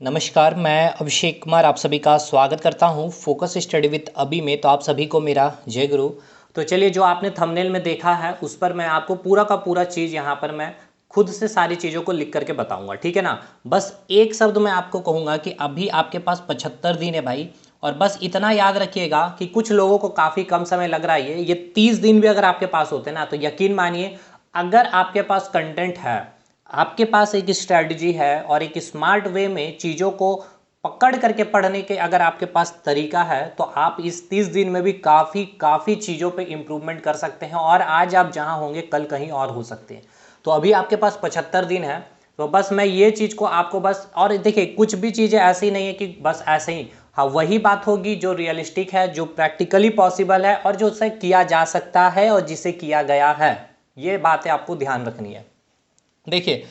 नमस्कार, मैं अभिषेक कुमार आप सभी का स्वागत करता हूं फोकस स्टडी विद अभी में। तो आप सभी को मेरा जय गुरु। तो चलिए, जो आपने थंबनेल में देखा है उस पर मैं आपको पूरा का पूरा चीज़ यहाँ पर मैं खुद से सारी चीज़ों को लिख करके बताऊंगा, ठीक है ना। बस एक शब्द मैं आपको कहूँगा कि अभी आपके पास 75 दिन है भाई। और बस इतना याद रखिएगा कि कुछ लोगों को काफ़ी कम समय लग रहा है, ये 30 दिन भी अगर आपके पास होते ना तो यकीन मानिए, अगर आपके पास कंटेंट है, आपके पास एक स्ट्रैटेजी है और एक स्मार्ट वे में चीज़ों को पकड़ करके पढ़ने के अगर आपके पास तरीका है, तो आप इस 30 दिन में भी काफ़ी काफ़ी चीज़ों पे इम्प्रूवमेंट कर सकते हैं। और आज आप जहां होंगे कल कहीं और हो सकते हैं। तो अभी आपके पास 75 दिन है। तो बस मैं ये चीज़ को आपको बस, और देखिए कुछ भी चीज़ें ऐसी नहीं है कि बस ऐसे ही, हाँ वही बात होगी जो रियलिस्टिक है, जो प्रैक्टिकली पॉसिबल है और जो उसे किया जा सकता है और जिसे किया गया है। ये बातें आपको ध्यान रखनी है। देखिए,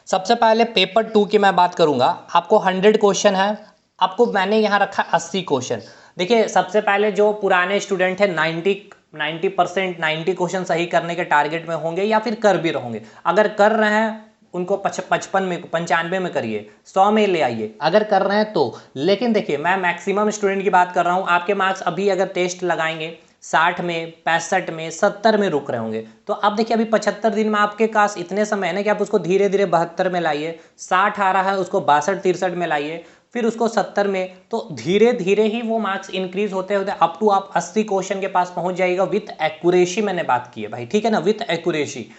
सबसे पहले पेपर 2 की मैं बात करूंगा। आपको 100 क्वेश्चन है, आपको मैंने यहाँ रखा 80 क्वेश्चन। देखिए, सबसे पहले जो पुराने स्टूडेंट है 90% 90 क्वेश्चन सही करने के टारगेट में होंगे या फिर कर भी रहोगे। अगर कर रहे हैं उनको 55 में 95 में करिए, 100 में ले आइए अगर कर रहे हैं तो। लेकिन देखिए, मैं मैक्सिमम स्टूडेंट की बात कर रहा हूँ। आपके मार्क्स अभी अगर टेस्ट लगाएंगे 60 में, 65 में, 70 में रुक रहे होंगे। तो अब देखिए, अभी 75 दिन में आपके पास इतने समय है ना कि आप उसको धीरे धीरे 72 में लाइए, 60 आ रहा है उसको 62-63 में लाइए, फिर उसको 70 में। तो धीरे धीरे ही वो मार्क्स इंक्रीज होते होते अप टू आप 80 क्वेश्चन के पास पहुंच जाएगा विथ एक्यूरेसी। मैंने बात की है भाई, ठीक है ना, विथ एक्यूरेसी।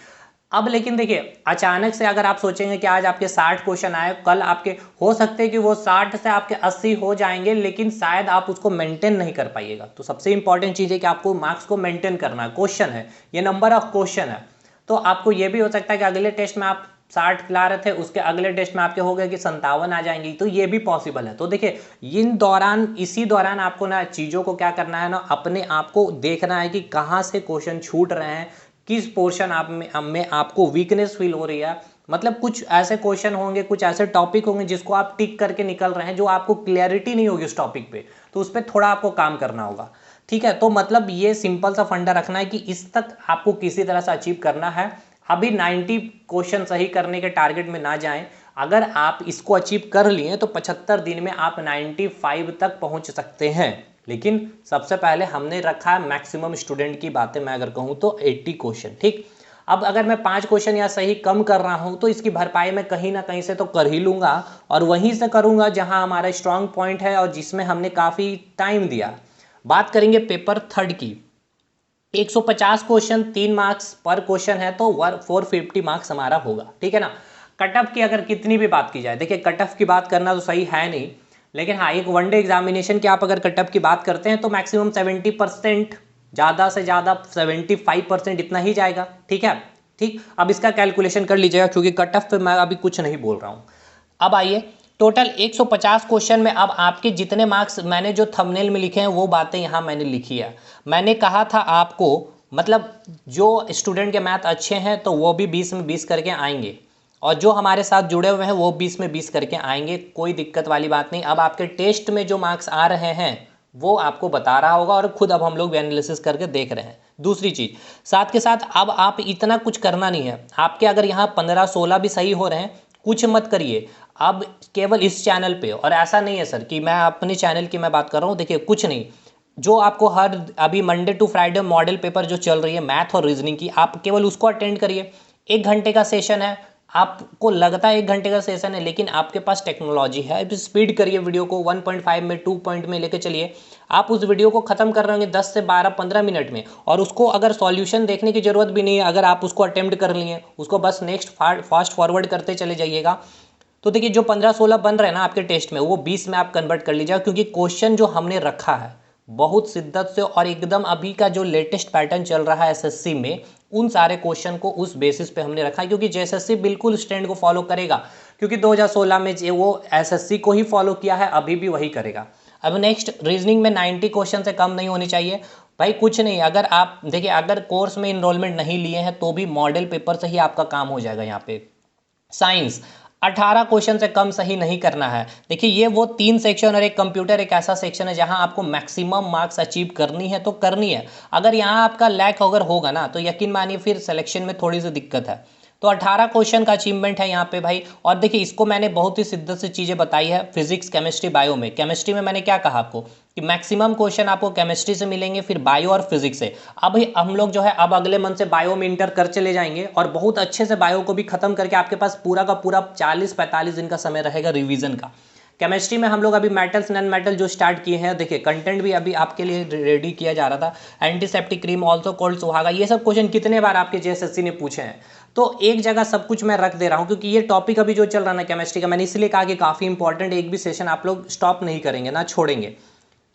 अब लेकिन देखिए, अचानक से अगर आप सोचेंगे कि आज आपके 60 क्वेश्चन आए, कल आपके हो सकते हैं कि वो 60 से आपके 80 हो जाएंगे, लेकिन शायद आप उसको मेंटेन नहीं कर पाइएगा। तो सबसे इंपॉर्टेंट चीज़ है कि आपको मार्क्स को मेंटेन करना है। क्वेश्चन है, ये नंबर ऑफ क्वेश्चन है। तो आपको ये भी हो सकता है कि अगले टेस्ट में आप 60 ला रहे थे, उसके अगले टेस्ट में आपके हो गए कि 57 आ जाएंगी। तो ये भी पॉसिबल है। तो देखिए, इसी दौरान आपको ना चीज़ों को क्या करना है ना, अपने आप को देखना है कि कहाँ से क्वेश्चन छूट रहे हैं, किस पोर्शन में आपको वीकनेस फील हो रही है। मतलब कुछ ऐसे क्वेश्चन होंगे, कुछ ऐसे टॉपिक होंगे जिसको आप टिक करके निकल रहे हैं, जो आपको क्लैरिटी नहीं होगी उस टॉपिक पे, तो उस पर थोड़ा आपको काम करना होगा, ठीक है। तो मतलब ये सिंपल सा फंडा रखना है कि इस तक आपको किसी तरह से अचीव करना है। अभी 90 क्वेश्चन सही करने के टारगेट में ना जाएं। अगर आप इसको अचीव कर लिए तो 75 दिन में आप 95 तक पहुंच सकते हैं। लेकिन सबसे पहले हमने रखा है मैक्सिमम स्टूडेंट की बातें मैं अगर कहूं तो 80 क्वेश्चन, ठीक। अब अगर मैं 5 क्वेश्चन या सही कम कर रहा हूं तो इसकी भरपाई मैं कहीं ना कहीं से तो कर ही लूंगा, और वहीं से करूंगा जहां हमारा स्ट्रांग पॉइंट है और जिसमें हमने काफ़ी टाइम दिया। बात करेंगे पेपर 3 की। 150 क्वेश्चन, 3 मार्क्स पर क्वेश्चन है, तो 450 मार्क्स हमारा होगा, ठीक है ना। कट ऑफ की अगर कितनी भी बात की जाए, देखिए कट ऑफ की बात करना तो सही है नहीं, लेकिन हाँ, एक वनडे एग्जामिनेशन की आप अगर कट ऑफ की बात करते हैं तो मैक्सिमम 70%, ज़्यादा से ज़्यादा 75% इतना ही जाएगा, ठीक है। ठीक, अब इसका कैलकुलेशन कर लीजिएगा क्योंकि कट ऑफ पे मैं अभी कुछ नहीं बोल रहा हूँ। अब आइए, टोटल 150 क्वेश्चन में अब आपके जितने मार्क्स मैंने जो थंबनेल में लिखे हैं वो बातें यहाँ मैंने लिखी है। मैंने कहा था आपको, मतलब जो स्टूडेंट के मैथ अच्छे हैं तो वो भी 20 में 20 करके आएंगे, और जो हमारे साथ जुड़े हुए हैं वो 20 में 20 करके आएंगे, कोई दिक्कत वाली बात नहीं। अब आपके टेस्ट में जो मार्क्स आ रहे हैं वो आपको बता रहा होगा, और खुद अब हम लोग एनालिसिस करके देख रहे हैं। दूसरी चीज़, साथ के साथ अब आप इतना कुछ करना नहीं है। आपके अगर यहाँ 15-16 भी सही हो रहे हैं, कुछ मत करिए। अब केवल इस चैनल पे, और ऐसा नहीं है सर कि मैं अपने चैनल की मैं बात कर रहा हूँ, देखिए कुछ नहीं, जो आपको हर अभी Monday to Friday model paper जो चल रही है मैथ और रीजनिंग की, आप केवल उसको अटेंड करिए। 1 घंटे का सेशन है, आपको लगता है 1 घंटे का सेशन है, लेकिन आपके पास टेक्नोलॉजी है, अब स्पीड करिए वीडियो को, 1.5 में 2 पॉइंट में लेके चलिए। आप उस वीडियो को खत्म कर रहे होंगे 10 से 12-15 मिनट में, और उसको अगर सॉल्यूशन देखने की जरूरत भी नहीं है, अगर आप उसको अटेम्प्ट कर लिए, उसको बस नेक्स्ट फास्ट फॉरवर्ड करते चले जाइएगा। तो देखिए, जो 15-16 बन रहे हैं ना आपके टेस्ट में, वो 20 में आप कन्वर्ट कर लीजिएगा, क्योंकि क्वेश्चन जो हमने रखा है बहुत शिद्दत से, और एकदम अभी का जो लेटेस्ट पैटर्न चल रहा है एसएससी में, उन सारे क्वेश्चन को उस बेसिस पे हमने रखा है, क्योंकि एसएससी बिल्कुल इस ट्रेंड को फॉलो करेगा, क्योंकि 2016 में वो एसएससी को ही फॉलो किया है, अभी भी वही करेगा। अब नेक्स्ट, रीजनिंग में 90 क्वेश्चन से कम नहीं होनी चाहिए भाई। कुछ नहीं, अगर आप देखिए, अगर कोर्स में इनरोलमेंट नहीं लिए हैं तो भी मॉडल पेपर से ही आपका काम हो जाएगा यहाँ पे। साइंस, 18 क्वेश्चन से कम सही नहीं करना है। देखिए, ये वो 3 सेक्शन और एक कंप्यूटर एक ऐसा सेक्शन है जहां आपको मैक्सिमम मार्क्स अचीव करनी है तो करनी है। अगर यहाँ आपका लैक अगर होगा ना तो यकीन मानिए फिर सिलेक्शन में थोड़ी सी दिक्कत है। तो 18 क्वेश्चन का अचीवमेंट है यहाँ पे भाई। और देखिए इसको मैंने बहुत ही शिद्दत से चीज़ें बताई है फिजिक्स, केमिस्ट्री, बायो में। केमिस्ट्री में मैंने क्या कहा आपको कि मैक्सिमम क्वेश्चन आपको केमिस्ट्री से मिलेंगे, फिर बायो और फिजिक्स से। अब हम लोग जो है अब अगले मंथ से बायो में इंटर कर चले जाएंगे और बहुत अच्छे से बायो को भी खत्म करके आपके पास पूरा का पूरा 40-45 दिन का समय रहेगा रिवीजन का। केमिस्ट्री में हम लोग अभी मेटल्स नॉन मेटल जो स्टार्ट किए हैं, देखिए कंटेंट भी अभी आपके लिए रेडी किया जा रहा था। एंटीसेप्टिक क्रीम ऑल्सो कोल्ड सुहागा, ये सब क्वेश्चन कितने बार आपके जेएसएससी ने पूछे हैं। तो एक जगह सब कुछ मैं रख दे रहा हूँ क्योंकि ये टॉपिक अभी जो चल रहा है ना केमिस्ट्री का, मैंने इसलिए कहा कि काफ़ी इंपॉर्टेंट, एक भी सेशन आप लोग स्टॉप नहीं करेंगे ना छोड़ेंगे।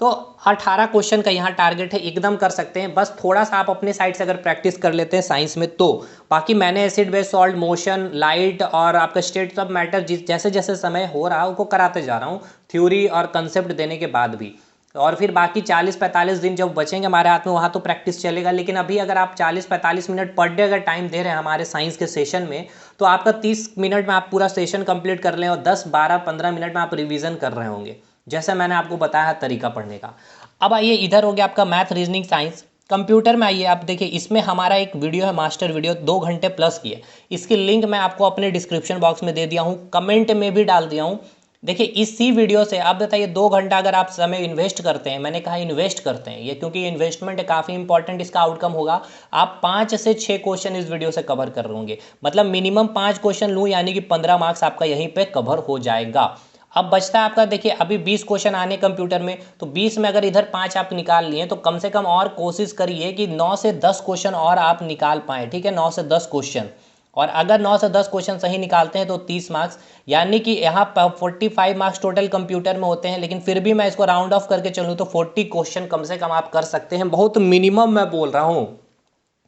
तो 18 क्वेश्चन का यहाँ टारगेट है, एकदम कर सकते हैं। बस थोड़ा सा आप अपने साइड से अगर प्रैक्टिस कर लेते हैं साइंस में तो। बाकी मैंने acid base salt, motion, light और आपका स्टेट ऑफ मैटर जैसे जैसे समय हो रहा है उनको कराते जा रहा हूँ, थ्योरी और कंसेप्ट देने के बाद भी। और फिर बाकी 40-45 दिन जब बचेंगे हमारे हाथ में वहाँ तो प्रैक्टिस चलेगा। लेकिन अभी अगर आप 40-45 मिनट पर डे अगर टाइम दे रहे हैं हमारे साइंस के सेशन में, तो आपका 30 मिनट में आप पूरा सेशन कंप्लीट कर लें और 10-12-15 मिनट में आप रिवीजन कर रहे होंगे, जैसे मैंने आपको बताया तरीका पढ़ने का। अब आइए इधर हो गया आपका मैथ, रीजनिंग, साइंस। कंप्यूटर में आइए आप देखिए, इसमें हमारा एक वीडियो है मास्टर वीडियो 2 घंटे प्लस की है। इसकी लिंक मैं आपको अपने डिस्क्रिप्शन बॉक्स में दे दिया हूँ, कमेंट में भी डाल दिया हूँ। देखिए इसी वीडियो से आप बताइए 2 घंटा अगर आप समय इन्वेस्ट करते हैं, मैंने कहा इन्वेस्ट करते हैं ये क्योंकि ये इन्वेस्टमेंट काफ़ी इंपॉर्टेंट इसका आउटकम होगा। आप 5 से 6 क्वेश्चन इस वीडियो से कवर कर होंगे, मतलब मिनिमम 5 क्वेश्चन लूँ यानी कि 15 मार्क्स आपका यहीं पे कवर हो जाएगा। अब बचता है आपका, देखिए अभी 20 क्वेश्चन आने कंप्यूटर में, तो 20 में अगर इधर 5 आप निकाल लिए तो कम से कम और कोशिश करिए कि 9 से 10 क्वेश्चन और आप निकाल पाएँ, ठीक है, 9 से 10 क्वेश्चन। और अगर 9 से 10 क्वेश्चन सही निकालते हैं तो 30 मार्क्स, यानी कि यहाँ पर 45 मार्क्स टोटल कंप्यूटर में होते हैं। लेकिन फिर भी मैं इसको राउंड ऑफ करके चलूँ तो 40 क्वेश्चन कम से कम आप कर सकते हैं, बहुत मिनिमम मैं बोल रहा हूँ।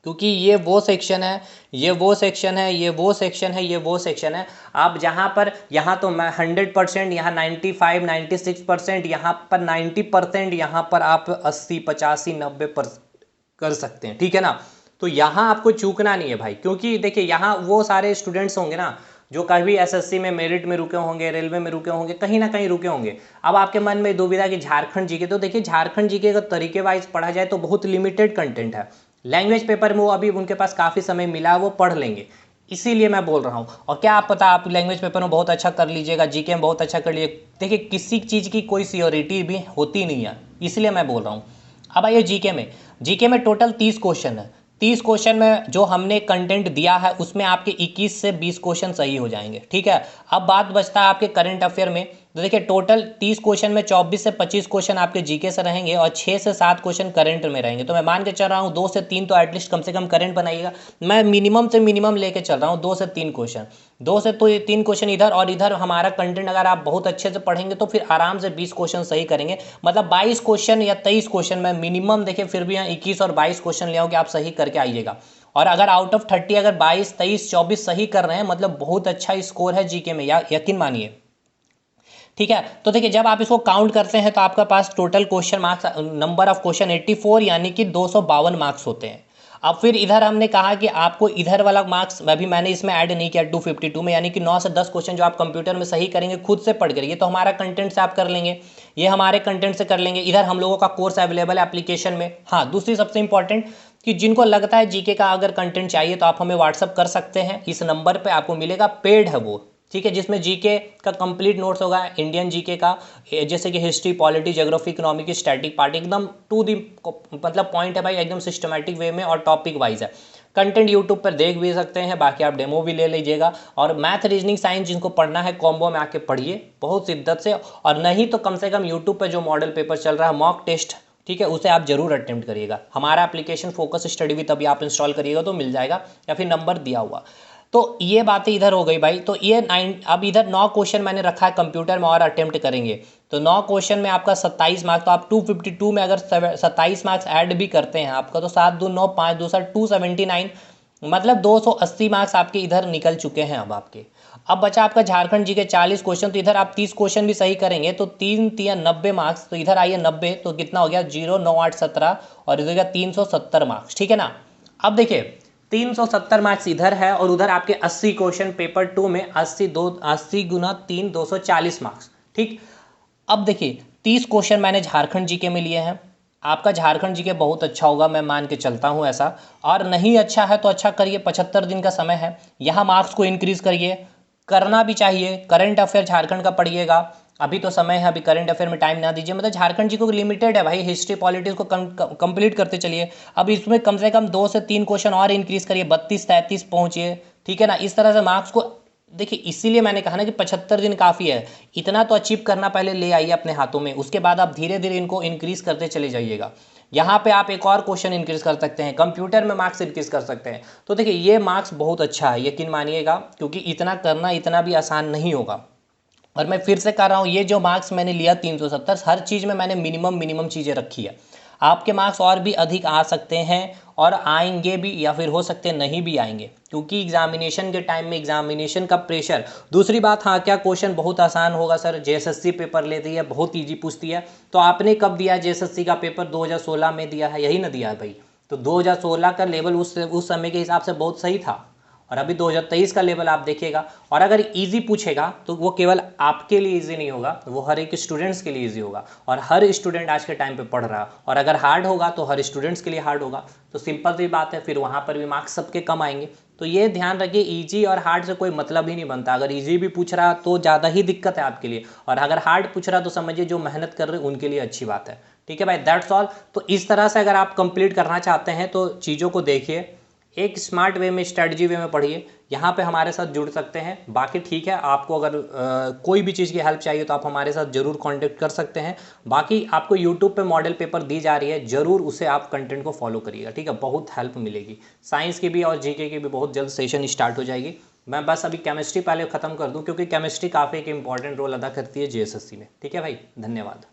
क्योंकि ये वो सेक्शन है, ये वो सेक्शन है, ये वो सेक्शन है, ये वो सेक्शन है। आप जहाँ पर, यहाँ तो मैं 100%, यहाँ 95, 96%, यहाँ पर 90%, यहाँ पर आप 80, 85, 90% कर सकते हैं, ठीक है ना। तो यहाँ आपको चूकना नहीं है भाई, क्योंकि देखिए यहाँ वो सारे स्टूडेंट्स होंगे ना जो कभी एसएससी में मेरिट में रुके होंगे, रेलवे में रुके होंगे, कहीं ना कहीं रुके होंगे। अब आपके मन में दुविधा कि झारखंड जीके, तो देखिए झारखंड जीके का तरीके वाइज पढ़ा जाए तो बहुत लिमिटेड कंटेंट है। लैंग्वेज पेपर में वो अभी उनके पास काफ़ी समय मिला, वो पढ़ लेंगे, इसीलिए मैं बोल रहा हूँ। और क्या आप पता आप लैंग्वेज पेपर में बहुत अच्छा कर लीजिएगा, जीके में बहुत अच्छा कर लीजिए, देखिए किसी चीज़ की कोई सियोरिटी भी होती नहीं है, इसलिए मैं बोल रहा हूँ। अब आइए जीके में टोटल 30 क्वेश्चन है। 30 क्वेश्चन में जो हमने कंटेंट दिया है उसमें आपके 21 से 20 क्वेश्चन सही हो जाएंगे, ठीक है। अब बात बचता है आपके करंट अफेयर में, तो देखिए टोटल 30 क्वेश्चन में 24 से 25 क्वेश्चन आपके जीके से रहेंगे और 6 से 7 क्वेश्चन करंट में रहेंगे। तो मैं मान के चल रहा हूँ 2 से 3 तो एटलीस्ट कम से कम करंट बनाइएगा। मैं मिनिमम से मिनिमम लेके चल रहा हूँ 2 से 3 क्वेश्चन, 2 से तो 3 क्वेश्चन इधर, और इधर हमारा कंटेंट अगर आप बहुत अच्छे से पढ़ेंगे तो फिर आराम से 20 क्वेश्चन सही करेंगे। मतलब 22 क्वेश्चन या 23 क्वेश्चन में मिनिमम, देखिए फिर भी यहाँ 21 और 22 क्वेश्चन ले आओगे आप सही करके आइएगा। और अगर आउट ऑफ 30 अगर 22, 23, 24 सही कर रहे हैं, मतलब बहुत अच्छा स्कोर है जीके में, यकीन मानिए, ठीक है। तो देखिए जब आप इसको काउंट करते हैं तो आपका पास total question marks, number of question 84 यानी कि 252 मार्क्स होते हैं। अब फिर इधर हमने कहा कि आपको इधर वाला मार्क्स अभी मैंने इसमें ऐड नहीं किया 252 में, यानी कि 9 से 10 क्वेश्चन जो आप कंप्यूटर में सही करेंगे खुद से पढ़ करिए, तो हमारा कंटेंट से आप कर लेंगे, ये हमारे कंटेंट से कर लेंगे। इधर हम लोगों का कोर्स अवेलेबल है एप्लीकेशन में। हाँ, दूसरी सबसे इंपॉर्टेंट कि जिनको लगता है जीके का अगर कंटेंट चाहिए तो आप हमें व्हाट्सअप कर सकते हैं, इस नंबर पर आपको मिलेगा, पेड है वो, ठीक है, जिसमें जीके का कंप्लीट नोट्स होगा, इंडियन जीके का, जैसे कि history, polity, geography, economic, static part, एकदम टू दी मतलब पॉइंट है भाई, एकदम सिस्टमैटिक वे में और टॉपिक वाइज है। कंटेंट यूट्यूब पर देख भी सकते हैं, बाकी आप डेमो भी ले लीजिएगा। और मैथ, रीजनिंग, साइंस जिनको पढ़ना है कॉम्बो में आके पढ़िए बहुत शिद्दत से, और नहीं तो कम से कम यूट्यूब पर जो मॉडल पेपर चल रहा है मॉक टेस्ट, ठीक है, उसे आप जरूर अटेम्प्ट करिएगा। हमारा एप्लीकेशन फोकस स्टडी विद अभी आप इंस्टॉल करिएगा तो मिल जाएगा, या फिर नंबर दिया हुआ। तो ये बातें इधर हो गई भाई। तो ये 9, अब इधर 9 क्वेश्चन मैंने रखा है कंप्यूटर में और अटेम्प्ट करेंगे, तो 9 क्वेश्चन में आपका 27 मार्क्स, तो आप 252 में अगर 27 मार्क्स ऐड भी करते हैं आपका, तो 7 2 9 5 2 7 279, मतलब 280 मार्क्स आपके इधर निकल चुके हैं अब आपके। अब बचा आपका झारखंड जी के 40 क्वेश्चन, तो इधर आप 30 क्वेश्चन भी सही करेंगे तो 3 3 90 मार्क्स, तो इधर आइए 90, तो कितना हो गया 0 9 8 17, और इधर गया 370 मार्क्स, ठीक है ना। अब देखिए 370 मार्क्स इधर है और उधर आपके 80 क्वेश्चन पेपर 2 में, 80 गुना 3 240 मार्क्स, ठीक। अब देखिए 30 क्वेश्चन मैंने झारखंड जीके में लिए हैं, आपका झारखंड जी के बहुत अच्छा होगा, मैं मान के चलता हूँ ऐसा। और नहीं अच्छा है तो अच्छा करिए, 75 दिन का समय है, यहाँ मार्क्स को इंक्रीज़ करिए, करना भी चाहिए। करंट अफेयर झारखंड का पढ़िएगा, अभी तो समय है, अभी करंट अफेयर में टाइम ना दीजिए। मतलब झारखंड जी को लिमिटेड है भाई, हिस्ट्री पॉलिटिक्स को कंप्लीट करते चलिए। अब इसमें कम से कम 2 से 3 क्वेश्चन और इंक्रीज़ करिए, 32-33 पहुँचिए, ठीक है ना। इस तरह से मार्क्स को देखिए, इसीलिए मैंने कहा ना कि 75 दिन काफ़ी है। इतना तो अचीव करना पहले ले आइए अपने हाथों में, उसके बाद आप धीरे धीरे इनको इंक्रीज़ करते चले जाइएगा। यहाँ पे आप एक और क्वेश्चन इंक्रीज़ कर सकते हैं, कंप्यूटर में मार्क्स इंक्रीज़ कर सकते हैं। तो देखिए ये मार्क्स बहुत अच्छा है, यकीन मानिएगा, क्योंकि इतना करना इतना भी आसान नहीं होगा। और मैं फिर से कह रहा हूँ, ये जो मार्क्स मैंने लिया 370, हर चीज़ में मैंने मिनिमम चीज़ें रखी है। आपके मार्क्स और भी अधिक आ सकते हैं और आएंगे भी, या फिर हो सकते नहीं भी आएंगे, क्योंकि एग्जामिनेशन के टाइम में एग्जामिनेशन का प्रेशर। दूसरी बात, हाँ क्या क्वेश्चन बहुत आसान होगा सर, जेएसएससी पेपर लेती है, बहुत ईजी पूछती है। तो आपने कब दिया जेएसएससी का पेपर? 2016 में दिया है, यही ना दिया है भाई। तो 2016 का लेवल उस समय के हिसाब से बहुत सही था, और अभी 2023 का लेवल आप देखिएगा। और अगर इजी पूछेगा तो वो केवल आपके लिए इजी नहीं होगा, वो हर एक स्टूडेंट्स के लिए इजी होगा, और हर स्टूडेंट आज के टाइम पे पढ़ रहा है। और अगर हार्ड होगा तो हर स्टूडेंट्स के लिए हार्ड होगा। तो सिंपल सी बात है, फिर वहाँ पर भी मार्क्स सबके कम आएंगे। तो ये ध्यान रखिए, ईजी और हार्ड से कोई मतलब ही नहीं बनता। अगर ईजी भी पूछ रहा तो ज़्यादा ही दिक्कत है आपके लिए, और अगर हार्ड पूछ रहा तो समझिए जो मेहनत कर रहे हैं उनके लिए अच्छी बात है। ठीक है भाई, दैट्स ऑल। तो इस तरह से अगर आप कंप्लीट करना चाहते हैं तो चीज़ों को देखिए, एक स्मार्ट वे में, स्ट्रेटजी वे में पढ़िए। यहाँ पे हमारे साथ जुड़ सकते हैं। बाकी ठीक है, आपको अगर कोई भी चीज़ की हेल्प चाहिए तो आप हमारे साथ ज़रूर कांटेक्ट कर सकते हैं। बाकी आपको यूट्यूब पे मॉडल पेपर दी जा रही है, ज़रूर उसे आप कंटेंट को फॉलो करिएगा, ठीक है, बहुत हेल्प मिलेगी। साइंस की भी और जीके की भी बहुत जल्द सेशन स्टार्ट हो जाएगी। मैं बस अभी केमिस्ट्री पहले ख़त्म कर दूँ, क्योंकि केमिस्ट्री काफ़ी एक इंपॉर्टेंट रोल अदा करती है जेएसएससी में। ठीक है भाई, धन्यवाद।